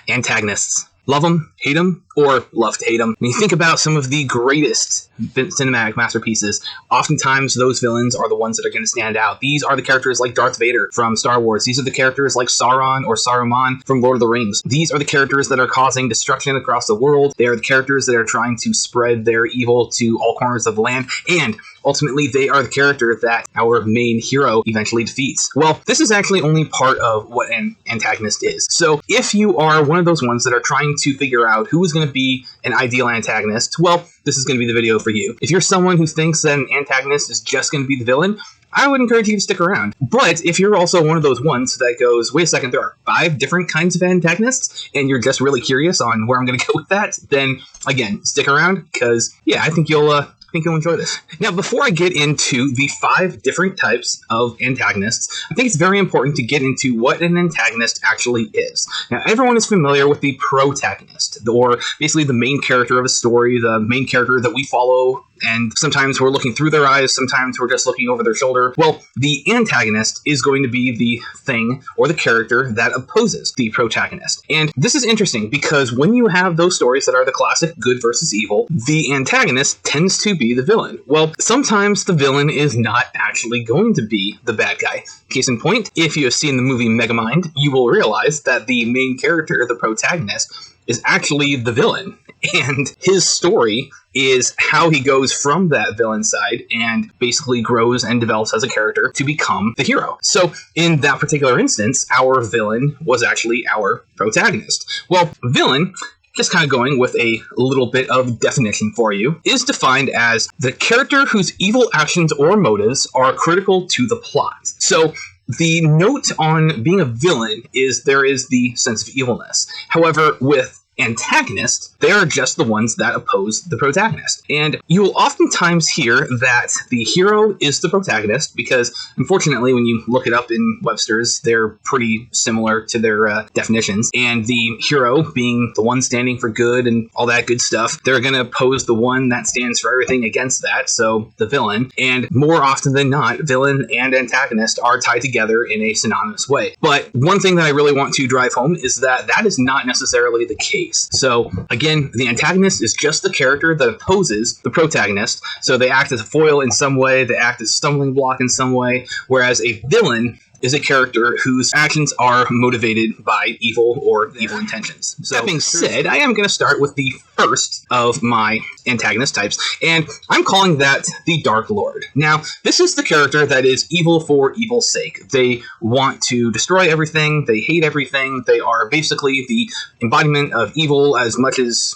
Antagonists. Love them, hate them, or love to hate them. When you think about some of the greatest cinematic masterpieces, oftentimes those villains are the ones that are going to stand out. These are the characters like Darth Vader from Star Wars. These are the characters like Sauron or Saruman from Lord of the Rings. These are the characters that are causing destruction across the world. They are the characters that are trying to spread their evil to all corners of the land, and ultimately they are the character that our main hero eventually defeats. Well, this is actually only part of what an antagonist is. So if you are one of those ones that are trying to figure out who is going to be an ideal antagonist, well, this is going to be the video for you. If you're someone who thinks that an antagonist is just going to be the villain, I would encourage you to stick around. But if you're also one of those ones that goes, wait a second, there are 5 different kinds of antagonists, and you're just really curious on where I'm going to go with that, then again, stick around, because yeah, I think you'll enjoy this. Now, before I get into the 5 different types of antagonists, I think it's very important to get into what an antagonist actually is. Now, everyone is familiar with the protagonist, or basically the main character of a story, the main character that we follow, and sometimes we're looking through their eyes, sometimes we're just looking over their shoulder. Well, the antagonist is going to be the thing or the character that opposes the protagonist. And this is interesting because when you have those stories that are the classic good versus evil, the antagonist tends to be the villain. Well, sometimes the villain is not actually going to be the bad guy. Case in point, if you have seen the movie Megamind, you will realize that the main character, the protagonist, is actually the villain. And his story is how he goes from that villain side and basically grows and develops as a character to become the hero. So in that particular instance, our villain was actually our protagonist. Well, villain, just kind of going with a little bit of definition for you, is defined as the character whose evil actions or motives are critical to the plot. So the note on being a villain is there is the sense of evilness. However, with antagonists, they are just the ones that oppose the protagonist. And you will oftentimes hear that the hero is the protagonist because, unfortunately, when you look it up in Webster's, they're pretty similar to their definitions. And the hero, being the one standing for good and all that good stuff, they're going to oppose the one that stands for everything against that, so the villain. And more often than not, villain and antagonist are tied together in a synonymous way. But one thing that I really want to drive home is that that is not necessarily the case. So again, the antagonist is just the character that opposes the protagonist. So they act as a foil in some way, they act as a stumbling block in some way, whereas a villain is a character whose actions are motivated by evil or evil intentions. So that being said, I am going to start with the first of my antagonist types, and I'm calling that the Dark Lord. Now, this is the character that is evil for evil's sake. They want to destroy everything, they hate everything, they are basically the embodiment of evil as much as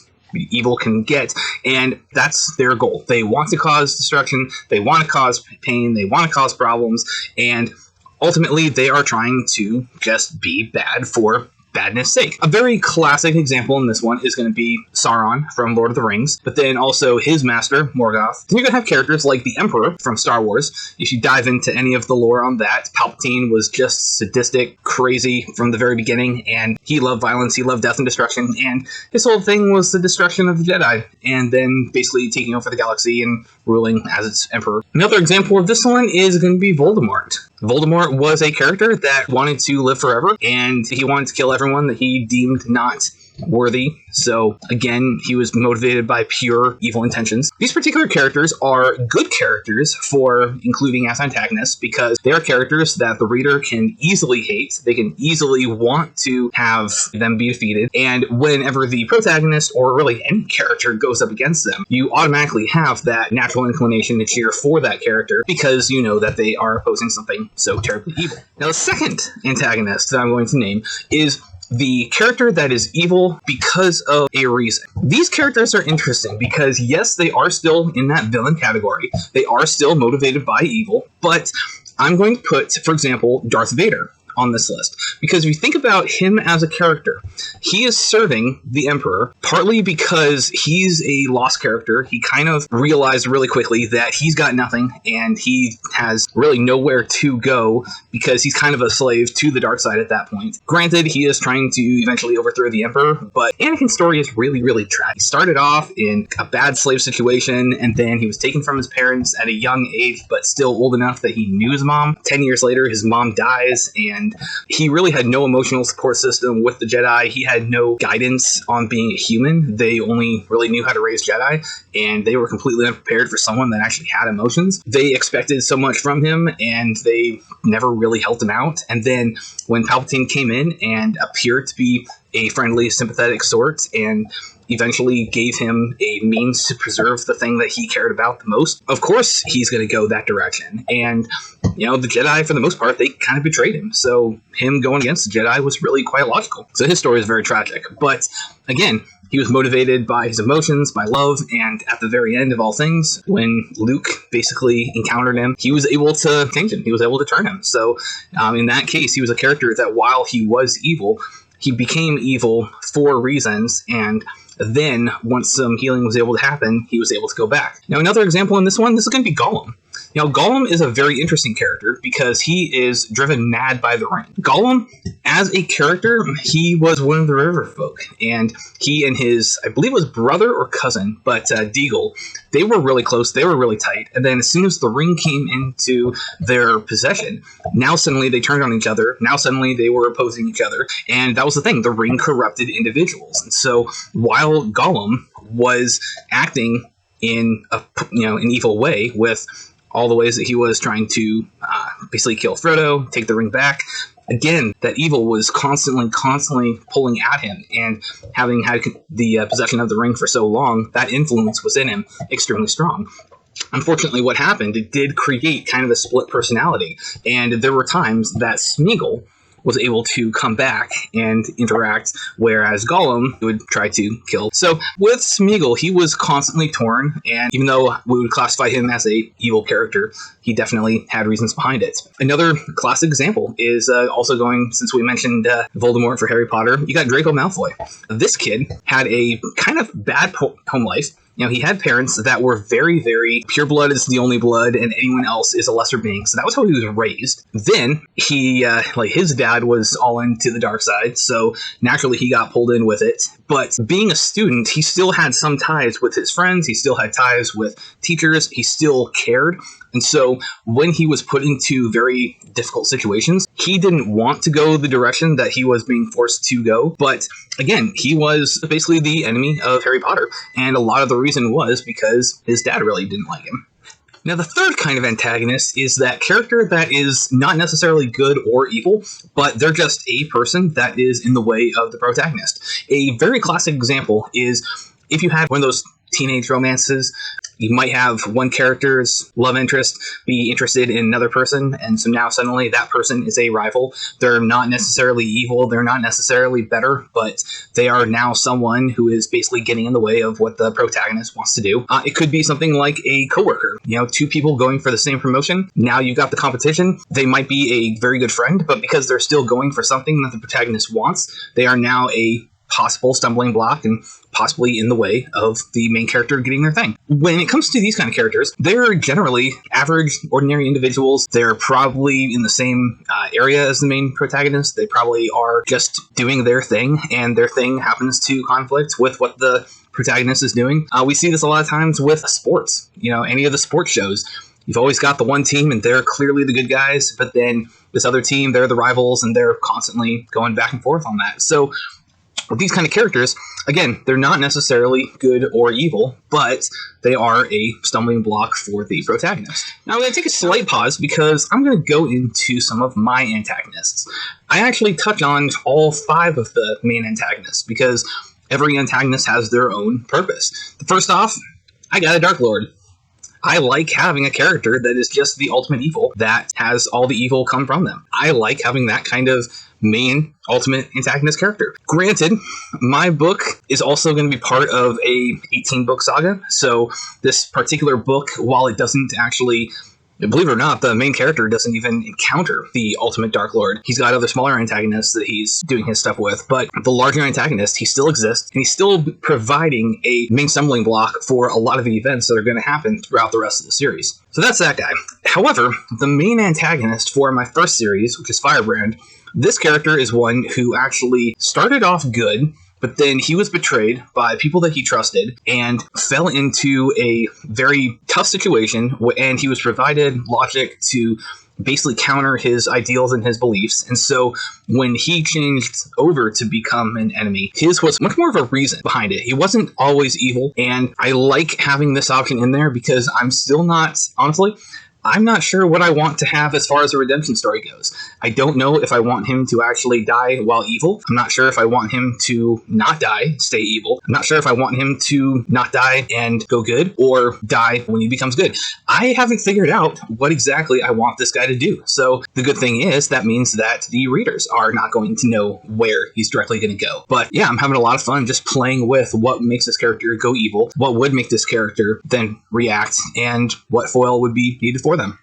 evil can get, and that's their goal. They want to cause destruction, they want to cause pain, they want to cause problems, and ultimately, they are trying to just be bad for badness' sake. A very classic example in this one is going to be Sauron from Lord of the Rings, but then also his master, Morgoth. Then you're going to have characters like the Emperor from Star Wars. If you dive into any of the lore on that, Palpatine was just sadistic, crazy from the very beginning, and he loved violence, he loved death and destruction, and his whole thing was the destruction of the Jedi, and then basically taking over the galaxy and ruling as its emperor. Another example of this one is going to be Voldemort. Voldemort was a character that wanted to live forever, and he wanted to kill everyone that he deemed not worthy. So again, he was motivated by pure evil intentions. These particular characters are good characters for including as antagonists because they are characters that the reader can easily hate. They can easily want to have them be defeated. And whenever the protagonist or really any character goes up against them, you automatically have that natural inclination to cheer for that character because you know that they are opposing something so terribly evil. Now, the second antagonist that I'm going to name is the character that is evil because of a reason. These characters are interesting because, yes, they are still in that villain category. They are still motivated by evil, but I'm going to put, for example, Darth Vader on this list. Because if you think about him as a character, he is serving the Emperor partly because he's a lost character. He kind of realized really quickly that he's got nothing and he has really nowhere to go because he's kind of a slave to the dark side at that point. Granted, he is trying to eventually overthrow the Emperor, but Anakin's story is really, really tragic. He started off in a bad slave situation and then he was taken from his parents at a young age, but still old enough that he knew his mom. 10 years later, his mom dies and and he really had no emotional support system with the Jedi. He had no guidance on being a human. They only really knew how to raise Jedi, and they were completely unprepared for someone that actually had emotions. They expected so much from him, and they never really helped him out. And then when Palpatine came in and appeared to be a friendly, sympathetic sort, and eventually gave him a means to preserve the thing that he cared about the most, of course he's going to go that direction. And, you know, the Jedi, for the most part, they kind of betrayed him. So him going against the Jedi was really quite logical. So his story is very tragic. But, again, he was motivated by his emotions, by love, and at the very end of all things, when Luke basically encountered him, he was able to change him. He was able to turn him. So, in that case, he was a character that while he was evil, he became evil for reasons, and then, once some healing was able to happen, he was able to go back. Now, another example in this one, this is going to be Gollum. Now, Gollum is a very interesting character because he is driven mad by the ring. Gollum, as a character, he was one of the river folk, and he and his, I believe it was brother or cousin, but Deagle, they were really close, they were really tight, and then as soon as the ring came into their possession, now suddenly they turned on each other, now suddenly they were opposing each other, and that was the thing, the ring corrupted individuals. And so, while Gollum was acting in an evil way with all the ways that he was trying to basically kill Frodo, take the ring back, again, that evil was constantly pulling at him, and having had the possession of the ring for so long, that influence was in him extremely strong. Unfortunately, what happened, it did create kind of a split personality, and there were times that Smeagol was able to come back and interact, whereas Gollum would try to kill. So with Smeagol, he was constantly torn, and even though we would classify him as a evil character, he definitely had reasons behind it. Another classic example is also going, since we mentioned Voldemort for Harry Potter, you got Draco Malfoy. This kid had a kind of bad home life. You know, he had parents that were very, very pure blood is the only blood, and anyone else is a lesser being. So that was how he was raised. Then he, his dad was all into the dark side, so naturally he got pulled in with it. But being a student, he still had some ties with his friends. He still had ties with teachers. He still cared. And so when he was put into very difficult situations, he didn't want to go the direction that he was being forced to go. But again, he was basically the enemy of Harry Potter. And a lot of the reason was because his dad really didn't like him. Now, the third kind of antagonist is that character that is not necessarily good or evil, but they're just a person that is in the way of the protagonist. A very classic example is if you had one of those teenage romances, you might have one character's love interest be interested in another person, and so now suddenly that person is a rival. They're not necessarily evil, they're not necessarily better, but they are now someone who is basically getting in the way of what the protagonist wants to do. It could be something like a coworker. You know, two people going for the same promotion. Now you've got the competition. They might be a very good friend, but because they're still going for something that the protagonist wants, they are now a possible stumbling block and possibly in the way of the main character getting their thing. When it comes to these kind of characters, they're generally average, ordinary individuals. They're probably in the same area as the main protagonist. They probably are just doing their thing, and their thing happens to conflict with what the protagonist is doing. We see this a lot of times with sports. You know, any of the sports shows. You've always got the one team, and they're clearly the good guys, but then this other team, they're the rivals, and they're constantly going back and forth on that. So with these kind of characters, again, they're not necessarily good or evil, but they are a stumbling block for the protagonist. Now, I'm going to take a slight pause because I'm going to go into some of my antagonists. I actually touch on all 5 of the main antagonists because every antagonist has their own purpose. First off, I got a Dark Lord. I like having a character that is just the ultimate evil, that has all the evil come from them. I like having that kind of main ultimate antagonist character. Granted, my book is also going to be part of a 18-book saga, so this particular book, while it doesn't actually, believe it or not, the main character doesn't even encounter the ultimate Dark Lord. He's got other smaller antagonists that he's doing his stuff with, but the larger antagonist, he still exists, and he's still providing a main stumbling block for a lot of the events that are going to happen throughout the rest of the series. So that's that guy. However, the main antagonist for my first series, which is Firebrand, this character is one who actually started off good, but then he was betrayed by people that he trusted and fell into a very tough situation, and he was provided logic to basically counter his ideals and his beliefs. And so when he changed over to become an enemy, his was much more of a reason behind it. He wasn't always evil, and I like having this option in there because I'm still not, honestly, I'm not sure what I want to have as far as a redemption story goes. I don't know if I want him to actually die while evil. I'm not sure if I want him to not die, stay evil. I'm not sure if I want him to not die and go good, or die when he becomes good. I haven't figured out what exactly I want this guy to do. So the good thing is that means that the readers are not going to know where he's directly going to go. But yeah, I'm having a lot of fun just playing with what makes this character go evil, what would make this character then react, and what foil would be needed for them.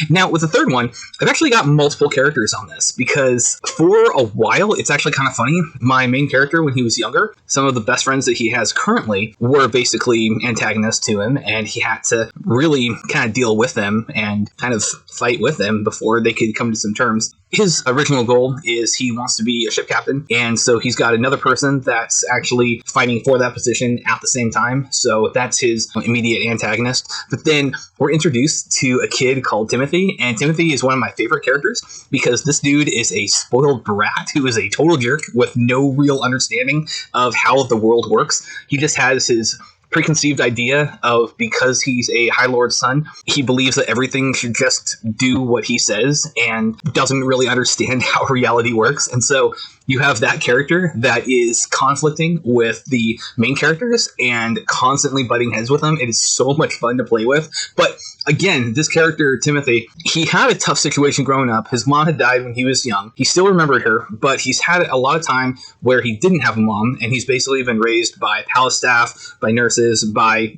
Now, with the third one, I've actually got multiple characters on this because for a while, it's actually kind of funny. My main character, when he was younger, some of the best friends that he has currently were basically antagonists to him, and he had to really kind of deal with them and kind of fight with them before they could come to some terms. His original goal is he wants to be a ship captain, and so he's got another person that's actually fighting for that position at the same time, so that's his immediate antagonist. But then we're introduced to a kid called Timothy, and Timothy is one of my favorite characters because this dude is a spoiled brat who is a total jerk with no real understanding of how the world works. He just has his preconceived idea of, because he's a High Lord's son, he believes that everything should just do what he says and doesn't really understand how reality works. And so you have that character that is conflicting with the main characters and constantly butting heads with them. It is so much fun to play with. But again, this character, Timothy, he had a tough situation growing up. His mom had died when he was young. He still remembered her, but he's had a lot of time where he didn't have a mom, and he's basically been raised by palace staff, by nurses, by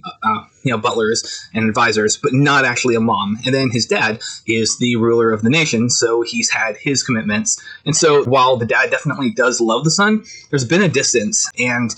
butlers and advisors, but not actually a mom. And then his dad is the ruler of the nation, so he's had his commitments. And so while the dad definitely does love the son, there's been a distance, and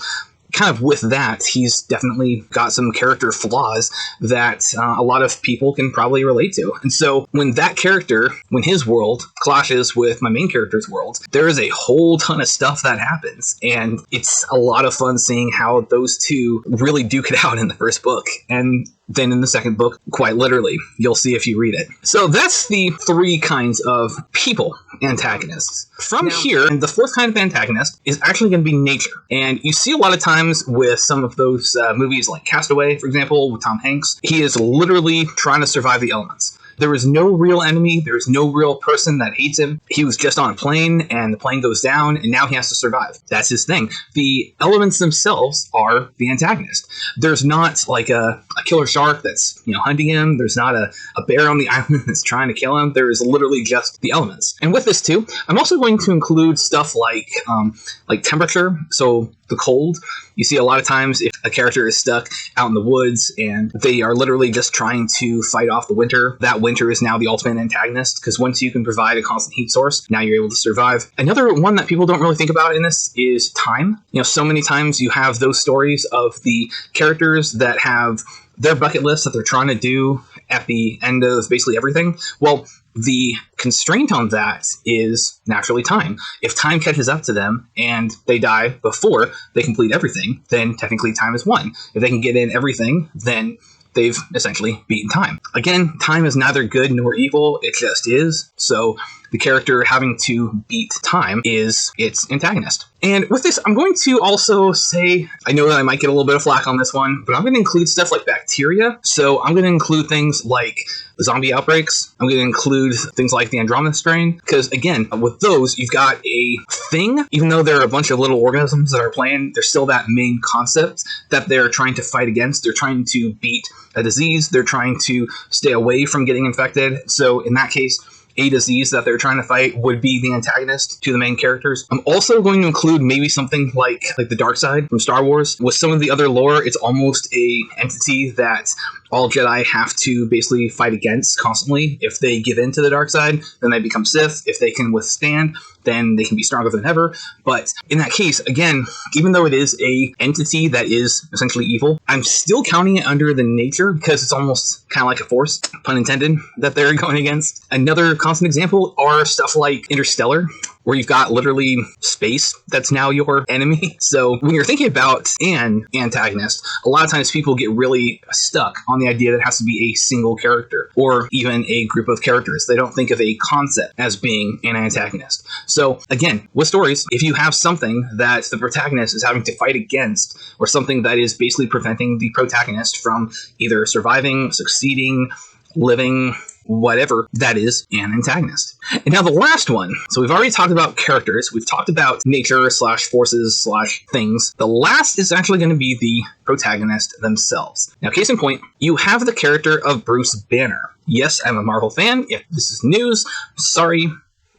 kind of with that, he's definitely got some character flaws that a lot of people can probably relate to. And so when that character, when his world clashes with my main character's world, there is a whole ton of stuff that happens. And it's a lot of fun seeing how those two really duke it out in the first book. And then in the second book, quite literally, you'll see if you read it. So that's the three kinds of people antagonists. From here, and the fourth kind of antagonist is actually going to be nature. And you see a lot of times with some of those movies like Castaway, for example, with Tom Hanks, he is literally trying to survive the elements. There is no real enemy. There is no real person that hates him. He was just on a plane, and the plane goes down, and now he has to survive. That's his thing. The elements themselves are the antagonist. There's not like a killer shark that's hunting him. There's not a bear on the island that's trying to kill him. There is literally just the elements. And with this too, I'm also going to include stuff like temperature. So the cold. You see a lot of times if a character is stuck out in the woods and they are literally just trying to fight off the winter, that winter is now the ultimate antagonist, because once you can provide a constant heat source, now you're able to survive. Another one that people don't really think about in this is time. So many times you have those stories of the characters that have their bucket list that they're trying to do at the end of basically everything. Well, the constraint on that is naturally time. If time catches up to them and they die before they complete everything, then technically time is won. If they can get in everything, then they've essentially beaten time. Again, time is neither good nor evil, it just is. So the character having to beat time is its antagonist. And with this, I'm going to also say, I know that I might get a little bit of flack on this one, but I'm going to include stuff like bacteria. So I'm going to include things like zombie outbreaks. I'm going to include things like the Andromeda strain, because again, with those, you've got a thing. Even though there are a bunch of little organisms that are playing, there's still that main concept that they're trying to fight against. They're trying to beat a disease. They're trying to stay away from getting infected. So in that case, a disease that they're trying to fight would be the antagonist to the main characters. I'm also going to include maybe something like the dark side from Star Wars. With some of the other lore, it's almost a entity that all Jedi have to basically fight against constantly. If they give in to the dark side, then they become Sith. If they can withstand, then they can be stronger than ever. But in that case, again, even though it is a entity that is essentially evil, I'm still counting it under the nature because it's almost kind of like a force, pun intended, that they're going against. Another constant example are stuff like Interstellar, where you've got literally space that's now your enemy. So when you're thinking about an antagonist, a lot of times people get really stuck on on the idea that it has to be a single character or even a group of characters. They don't think of a concept as being an antagonist. So again, with stories, if you have something that the protagonist is having to fight against, or something that is basically preventing the protagonist from either surviving, succeeding, living, whatever, that is an antagonist. And now the last one. So we've already talked about characters. We've talked about nature / forces / things. The last is actually going to be the protagonist themselves. Now, case in point, you have the character of Bruce Banner. Yes, I'm a Marvel fan. If this is news, sorry,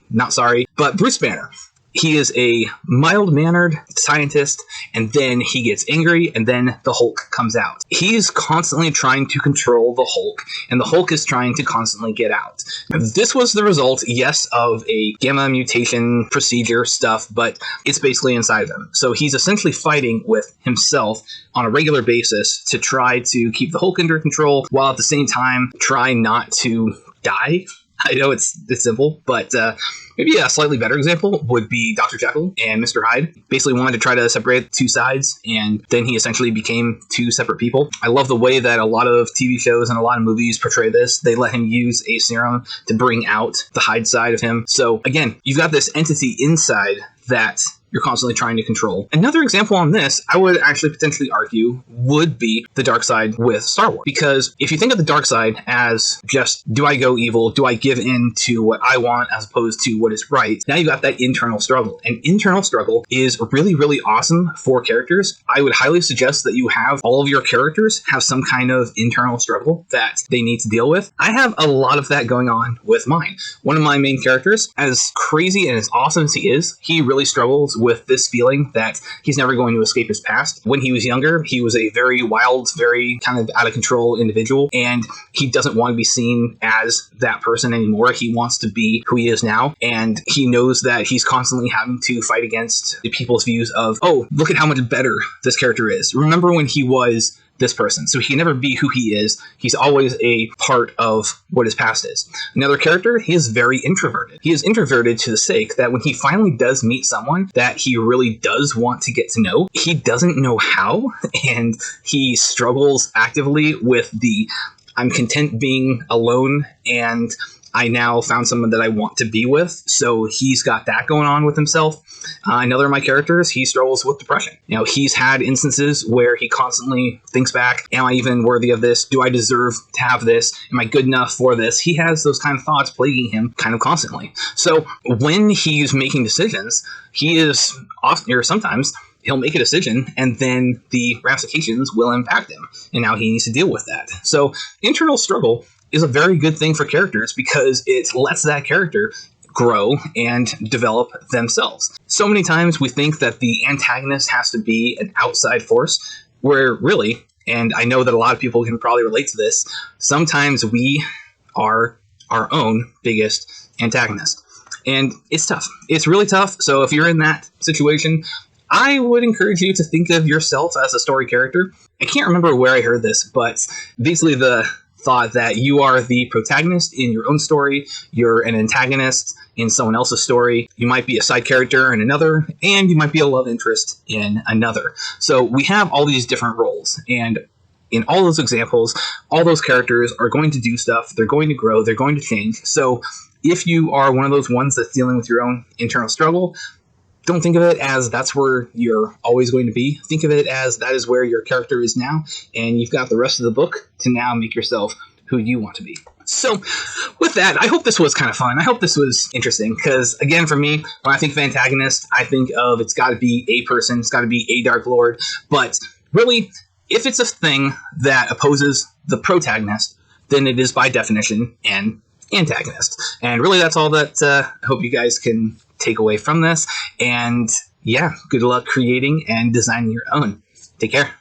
not sorry, but Bruce Banner. He is a mild-mannered scientist, and then he gets angry, and then the Hulk comes out. He's constantly trying to control the Hulk, and the Hulk is trying to constantly get out. This was the result, yes, of a gamma mutation procedure stuff, but it's basically inside of him. So he's essentially fighting with himself on a regular basis to try to keep the Hulk under control, while at the same time try not to die. I know it's simple, but maybe a slightly better example would be Dr. Jekyll and Mr. Hyde. Basically wanted to try to separate two sides, and then he essentially became two separate people. I love the way that a lot of TV shows and a lot of movies portray this. They let him use a serum to bring out the Hyde side of him. So again, you've got this entity inside that you're constantly trying to control. Another example on this, I would actually potentially argue, would be the dark side with Star Wars. Because if you think of the dark side as just, do I go evil? Do I give in to what I want as opposed to what is right? Now you've got that internal struggle. And internal struggle is really, really awesome for characters. I would highly suggest that you have all of your characters have some kind of internal struggle that they need to deal with. I have a lot of that going on with mine. One of my main characters, as crazy and as awesome as he is, he really struggles with this feeling that he's never going to escape his past. When he was younger, he was a very wild, very kind of out of control individual, and he doesn't want to be seen as that person anymore. He wants to be who he is now, and he knows that he's constantly having to fight against the people's views of, oh, look at how much better this character is. Remember when he was this person. So he can never be who he is. He's always a part of what his past is. Another character, he is very introverted. He is introverted to the sake that when he finally does meet someone that he really does want to get to know, he doesn't know how, and he struggles actively with the, I'm content being alone, and I now found someone that I want to be with. So he's got that going on with himself. Another of my characters, he struggles with depression. You know, he's had instances where he constantly thinks back, am I even worthy of this? Do I deserve to have this? Am I good enough for this? He has those kind of thoughts plaguing him kind of constantly. So when he's making decisions, he is often, or sometimes, he'll make a decision and then the ramifications will impact him. And now he needs to deal with that. So internal struggle is a very good thing for characters because it lets that character grow and develop themselves. So many times we think that the antagonist has to be an outside force, where really, and I know that a lot of people can probably relate to this, sometimes we are our own biggest antagonist. And it's tough. It's really tough. So if you're in that situation, I would encourage you to think of yourself as a story character. I can't remember where I heard this, but basically the thought that you are the protagonist in your own story, you're an antagonist in someone else's story, you might be a side character in another, and you might be a love interest in another. So we have all these different roles, and in all those examples, all those characters are going to do stuff, they're going to grow, they're going to change. So if you are one of those ones that's dealing with your own internal struggle, don't think of it as that's where you're always going to be. Think of it as that is where your character is now, and you've got the rest of the book to now make yourself who you want to be. So with that, I hope this was kind of fun. I hope this was interesting because, again, for me, when I think of antagonist, I think of it's got to be a person, it's got to be a Dark Lord. But really, if it's a thing that opposes the protagonist, then it is by definition an antagonist. And really, that's all that I hope you guys can take away from this. And yeah, good luck creating and designing your own. Take care.